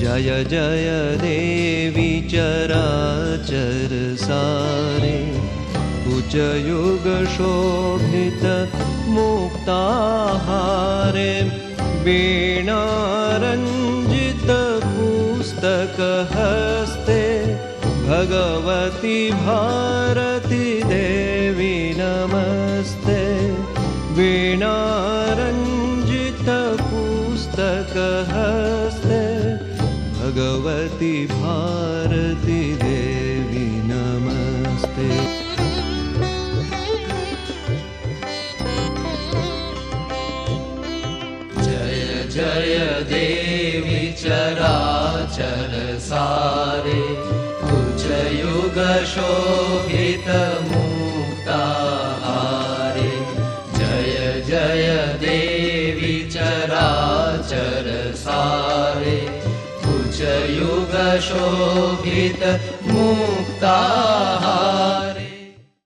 जय जय देवी चराचर सारे कुचयुग शोभित मुक्ताहारे वीणारंजित पुस्तक हस्ते भगवती भारती देवी नमस्ते। वीणारंजित पुस्तक हस्ते भगवती भारती देवी नमस्ते। जय जय देवी चराचर सारे कुचयुग शोभित मुक्ताहारे। जय जय देवी चराचर सारे कुचयुग शोभित मुक्ताहारे।